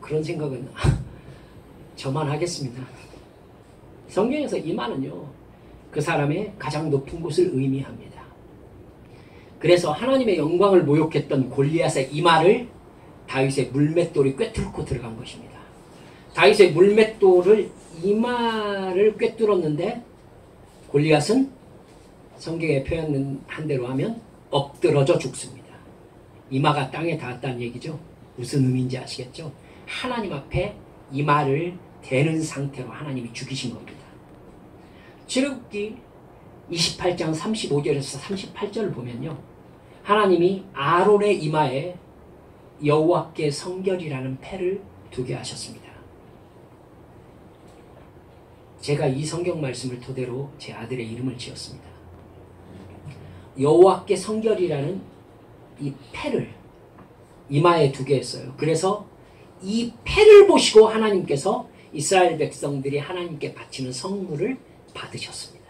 Speaker 1: 그런 생각은 저만 하겠습니다. 성경에서 이마는요, 그 사람의 가장 높은 곳을 의미합니다. 그래서 하나님의 영광을 모욕했던 골리앗의 이마를 다윗의 물맷돌이 꿰뚫고 들어간 것입니다. 다윗의 물맷돌을 이마를 꿰뚫었는데 골리앗은 성경에 표현한 대로 하면 엎드러져 죽습니다. 이마가 땅에 닿았다는 얘기죠. 무슨 의미인지 아시겠죠? 하나님 앞에 이마를 대는 상태로 하나님이 죽이신 겁니다. 출애굽기 28장 35절에서 38절을 보면요, 하나님이 아론의 이마에 여호와께 성결이라는 패를 두게 하셨습니다. 제가 이 성경 말씀을 토대로 제 아들의 이름을 지었습니다. 여호와께 성결이라는 이 패를 이마에 두게 했어요. 그래서 이 패를 보시고 하나님께서 이스라엘 백성들이 하나님께 바치는 성물을 받으셨습니다.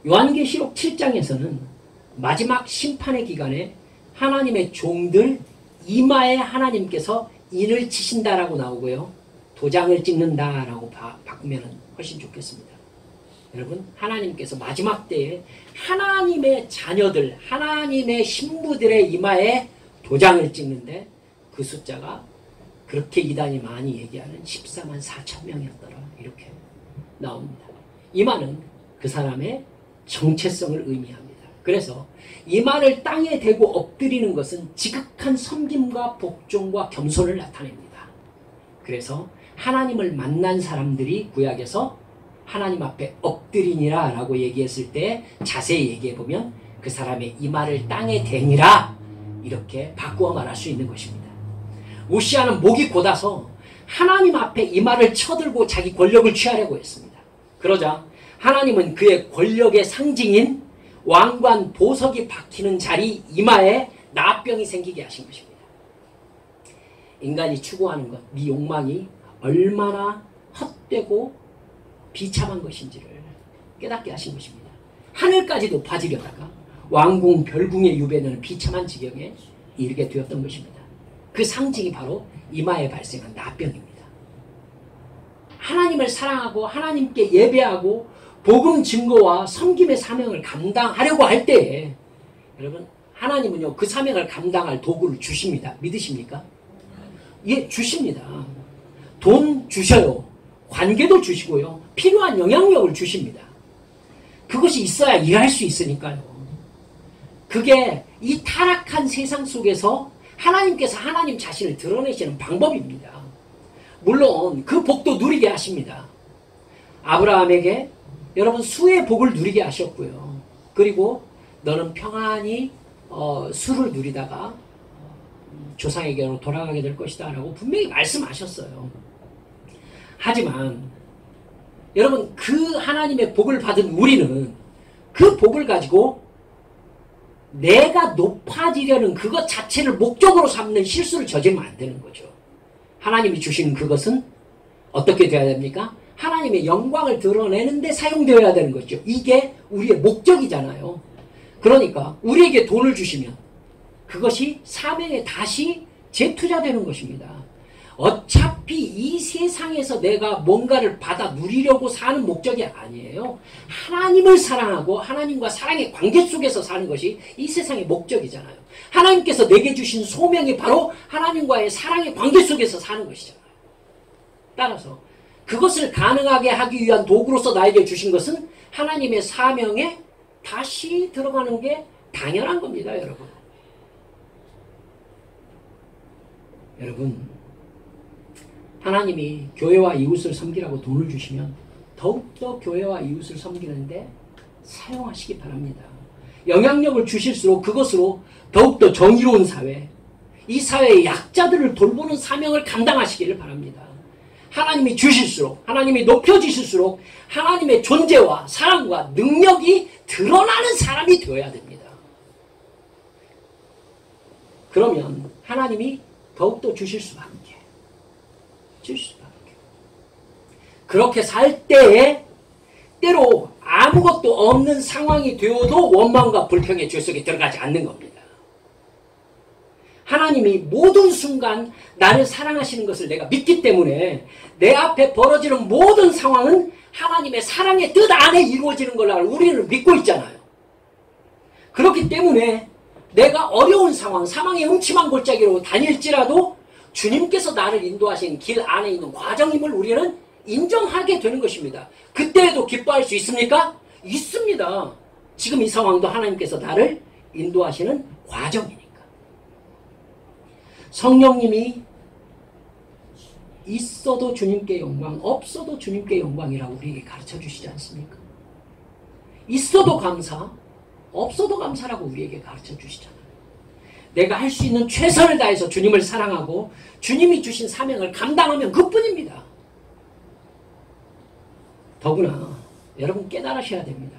Speaker 1: 요한계시록 7장에서는 마지막 심판의 기간에 하나님의 종들 이마에 하나님께서 인을 치신다라고 나오고요, 도장을 찍는다라고 바꾸면 훨씬 좋겠습니다. 여러분, 하나님께서 마지막 때에 하나님의 자녀들, 하나님의 신부들의 이마에 도장을 찍는데 그 숫자가 그렇게 이단이 많이 얘기하는 14만 4천 명이었더라, 이렇게 나옵니다. 이마는 그 사람의 정체성을 의미합니다. 그래서 이마를 땅에 대고 엎드리는 것은 지극한 섬김과 복종과 겸손을 나타냅니다. 그래서 하나님을 만난 사람들이 구약에서 하나님 앞에 엎드리니라 라고 얘기했을 때 자세히 얘기해보면 그 사람의 이마를 땅에 대니라, 이렇게 바꾸어 말할 수 있는 것입니다. 우시아는 목이 곧아서 하나님 앞에 이마를 쳐들고 자기 권력을 취하려고 했습니다. 그러자 하나님은 그의 권력의 상징인 왕관 보석이 박히는 자리 이마에 나병이 생기게 하신 것입니다. 인간이 추구하는 것, 이 욕망이 얼마나 헛되고 비참한 것인지를 깨닫게 하신 것입니다. 하늘까지 높아지려다가 왕궁 별궁의 유배는 비참한 지경에 이르게 되었던 것입니다. 그 상징이 바로 이마에 발생한 나병입니다. 하나님을 사랑하고 하나님께 예배하고 복음 증거와 섬김의 사명을 감당하려고 할 때에 여러분, 하나님은요 그 사명을 감당할 도구를 주십니다. 믿으십니까? 예, 주십니다. 돈 주셔요. 관계도 주시고요. 필요한 영향력을 주십니다. 그것이 있어야 일할 수 있으니까요. 그게 이 타락한 세상 속에서 하나님께서 하나님 자신을 드러내시는 방법입니다. 물론 그 복도 누리게 하십니다. 아브라함에게 여러분 수의 복을 누리게 하셨고요. 그리고 너는 평안히 수를 누리다가 조상에게로 돌아가게 될 것이다 라고 분명히 말씀하셨어요. 하지만 여러분 그 하나님의 복을 받은 우리는 그 복을 가지고 내가 높아지려는 그것 자체를 목적으로 삼는 실수를 저지르면 안 되는 거죠. 하나님이 주시는 그것은 어떻게 되어야 됩니까? 하나님의 영광을 드러내는 데 사용되어야 되는 거죠. 이게 우리의 목적이잖아요. 그러니까 우리에게 돈을 주시면 그것이 사명에 다시 재투자되는 것입니다. 어차피 이 세상에서 내가 뭔가를 받아 누리려고 사는 목적이 아니에요. 하나님을 사랑하고 하나님과 사랑의 관계 속에서 사는 것이 이 세상의 목적이잖아요. 하나님께서 내게 주신 소명이 바로 하나님과의 사랑의 관계 속에서 사는 것이잖아요. 따라서 그것을 가능하게 하기 위한 도구로서 나에게 주신 것은 하나님의 사명에 다시 들어가는 게 당연한 겁니다, 여러분. 여러분, 하나님이 교회와 이웃을 섬기라고 돈을 주시면 더욱더 교회와 이웃을 섬기는데 사용하시기 바랍니다. 영향력을 주실수록 그것으로 더욱더 정의로운 사회, 이 사회의 약자들을 돌보는 사명을 감당하시기를 바랍니다. 하나님이 주실수록, 하나님이 높여주실수록 하나님의 존재와 사랑과 능력이 드러나는 사람이 되어야 됩니다. 그러면 하나님이 더욱더 주실 수밖에. 그렇게 살 때에 때로 아무것도 없는 상황이 되어도 원망과 불평의 죄 속에 들어가지 않는 겁니다. 하나님이 모든 순간 나를 사랑하시는 것을 내가 믿기 때문에 내 앞에 벌어지는 모든 상황은 하나님의 사랑의 뜻 안에 이루어지는 걸 우리는 믿고 있잖아요. 그렇기 때문에 내가 어려운 상황, 사망의 음침한 골짜기로 다닐지라도 주님께서 나를 인도하신 길 안에 있는 과정임을 우리는 인정하게 되는 것입니다. 그때에도 기뻐할 수 있습니까? 있습니다. 지금 이 상황도 하나님께서 나를 인도하시는 과정이니까. 성령님이 있어도 주님께 영광, 없어도 주님께 영광이라고 우리에게 가르쳐 주시지 않습니까? 있어도 감사, 없어도 감사라고 우리에게 가르쳐 주시잖아요. 내가 할 수 있는 최선을 다해서 주님을 사랑하고 주님이 주신 사명을 감당하면 그뿐입니다. 더구나 여러분 깨달으셔야 됩니다.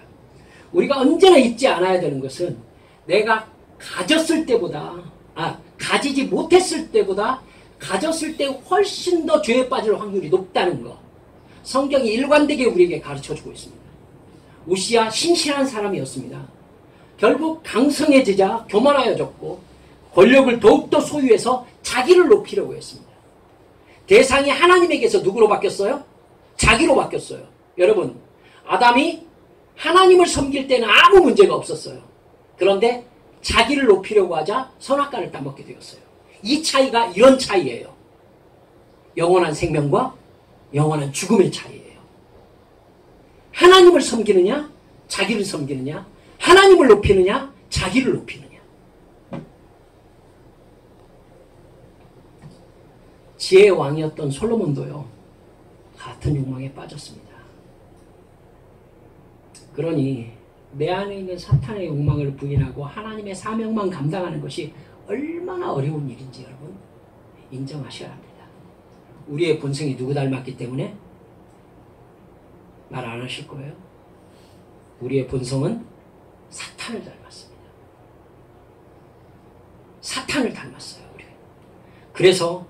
Speaker 1: 우리가 언제나 잊지 않아야 되는 것은 내가 가졌을 때보다 가지지 못했을 때보다 가졌을 때 훨씬 더 죄에 빠질 확률이 높다는 것. 성경이 일관되게 우리에게 가르쳐주고 있습니다. 우시야 신실한 사람이었습니다. 결국 강성해지자 교만하여졌고 권력을 더욱더 소유해서 자기를 높이려고 했습니다. 대상이 하나님에게서 누구로 바뀌었어요? 자기로 바뀌었어요. 여러분, 아담이 하나님을 섬길 때는 아무 문제가 없었어요. 그런데 자기를 높이려고 하자 선악과를 따먹게 되었어요. 이 차이가 이런 차이예요. 영원한 생명과 영원한 죽음의 차이예요. 하나님을 섬기느냐, 자기를 섬기느냐, 하나님을 높이느냐, 자기를 높이느냐. 지혜의 왕이었던 솔로몬도요, 같은 욕망에 빠졌습니다. 그러니 내 안에 있는 사탄의 욕망을 부인하고 하나님의 사명만 감당하는 것이 얼마나 어려운 일인지 여러분 인정하셔야 합니다. 우리의 본성이 누구 닮았기 때문에 말 안 하실 거예요? 우리의 본성은 사탄을 닮았습니다. 사탄을 닮았어요. 우리. 그래서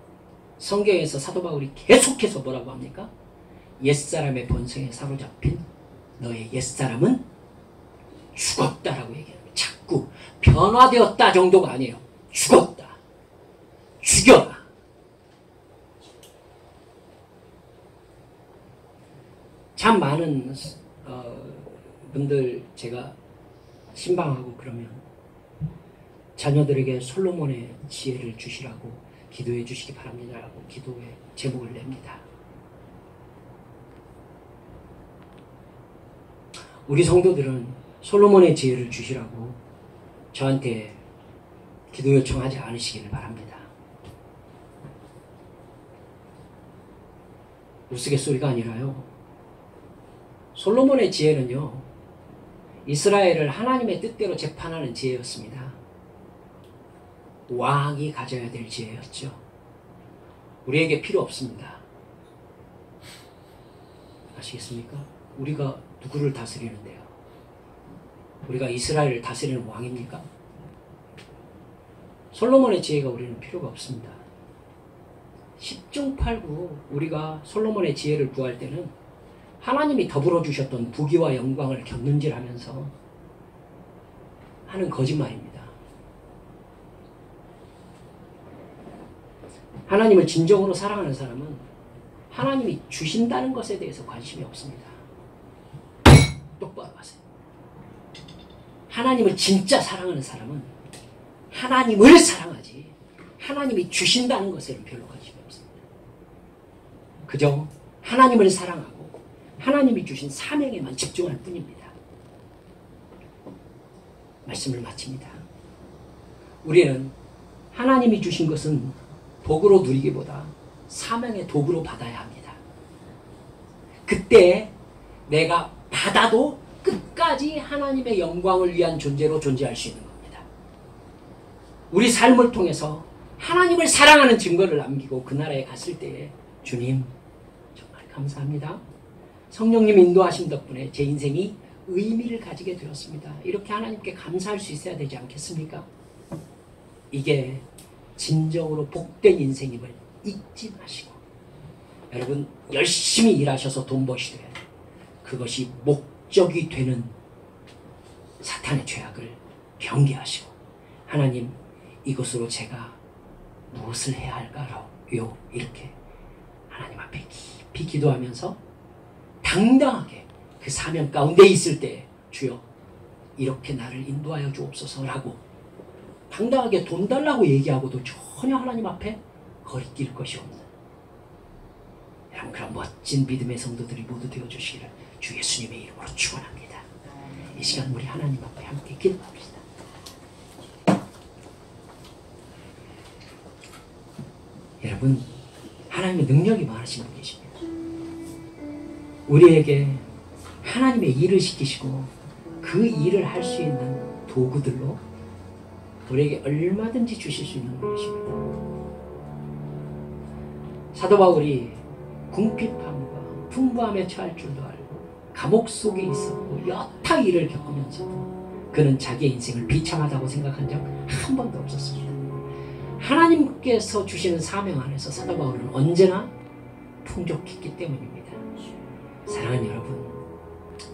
Speaker 1: 성경에서 사도 바울이 계속해서 뭐라고 합니까? 옛사람의 본성에 사로잡힌 너의 옛사람은 죽었다라고 얘기합니다. 자꾸 변화되었다 정도가 아니에요. 죽었다. 죽여라. 참 많은 분들 제가 신방하고 그러면 자녀들에게 솔로몬의 지혜를 주시라고 기도해 주시기 바랍니다 라고 기도의 제목을 냅니다. 우리 성도들은 솔로몬의 지혜를 주시라고 저한테 기도 요청하지 않으시기를 바랍니다. 우스갯소리가 아니라요. 솔로몬의 지혜는요, 이스라엘을 하나님의 뜻대로 재판하는 지혜였습니다. 왕이 가져야 될 지혜였죠. 우리에게 필요 없습니다. 아시겠습니까? 우리가 누구를 다스리는데요? 우리가 이스라엘을 다스리는 왕입니까? 솔로몬의 지혜가 우리는 필요가 없습니다. 10중 8구 우리가 솔로몬의 지혜를 구할 때는 하나님이 더불어 주셨던 부귀와 영광을 곁눈질하면서 하는 거짓말입니다. 하나님을 진정으로 사랑하는 사람은 하나님이 주신다는 것에 대해서 관심이 없습니다. 똑바로 하세요. 하나님을 진짜 사랑하는 사람은 하나님을 사랑하지 하나님이 주신다는 것에는 별로 관심이 없습니다. 그저 하나님을 사랑하고 하나님이 주신 사명에만 집중할 뿐입니다. 말씀을 마칩니다. 우리는 하나님이 주신 것은 도구로 누리기보다 사명의 도구로 받아야 합니다. 그때 내가 받아도 끝까지 하나님의 영광을 위한 존재로 존재할 수 있는 겁니다. 우리 삶을 통해서 하나님을 사랑하는 증거를 남기고 그 나라에 갔을 때에 주님 정말 감사합니다. 성령님 인도하심 덕분에 제 인생이 의미를 가지게 되었습니다. 이렇게 하나님께 감사할 수 있어야 되지 않겠습니까? 이게 진정으로 복된 인생임을 잊지 마시고 여러분 열심히 일하셔서 돈 버시되 그것이 목적이 되는 사탄의 죄악을 경계하시고 하나님 이것으로 제가 무엇을 해야 할까요? 이렇게 하나님 앞에 깊이 기도하면서 당당하게 그 사명 가운데 있을 때 주여 이렇게 나를 인도하여 주옵소서라고 당당하게 돈 달라고 얘기하고도 전혀 하나님 앞에 거리낄 것이 없는 여러분 그런 멋진 믿음의 성도들이 모두 되어주시기를 주 예수님의 이름으로 축원합니다. 이 시간 우리 하나님 앞에 함께 기도합시다. 여러분 하나님의 능력이 많으신 분 계십니다. 우리에게 하나님의 일을 시키시고 그 일을 할 수 있는 도구들로 우리에게 얼마든지 주실 수 있는 분이십니다. 사도 바울이 궁핍함과 풍부함에 처할 줄도 알고 감옥 속에 있었고 여타 일을 겪으면서도 그는 자기의 인생을 비참하다고 생각한 적 한 번도 없었습니다. 하나님께서 주시는 사명 안에서 사도 바울은 언제나 풍족했기 때문입니다. 사랑하는 여러분,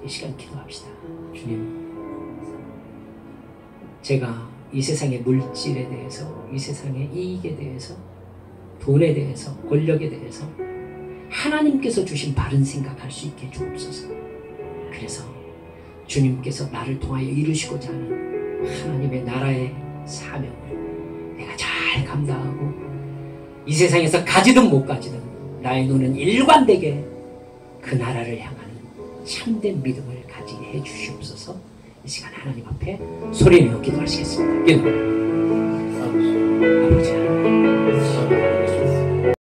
Speaker 1: 이 시간 기도합시다. 주님, 제가 이 세상의 물질에 대해서, 이 세상의 이익에 대해서, 돈에 대해서, 권력에 대해서 하나님께서 주신 바른 생각할 수 있게 주옵소서. 그래서 주님께서 나를 통하여 이루시고자 하는 하나님의 나라의 사명을 내가 잘 감당하고 이 세상에서 가지든 못 가지든 나의 눈은 일관되게 그 나라를 향하는 참된 믿음을 가지게 해주시옵소서. 이 시간 하나님 앞에 소리내어 기도하시겠습니다. 기도.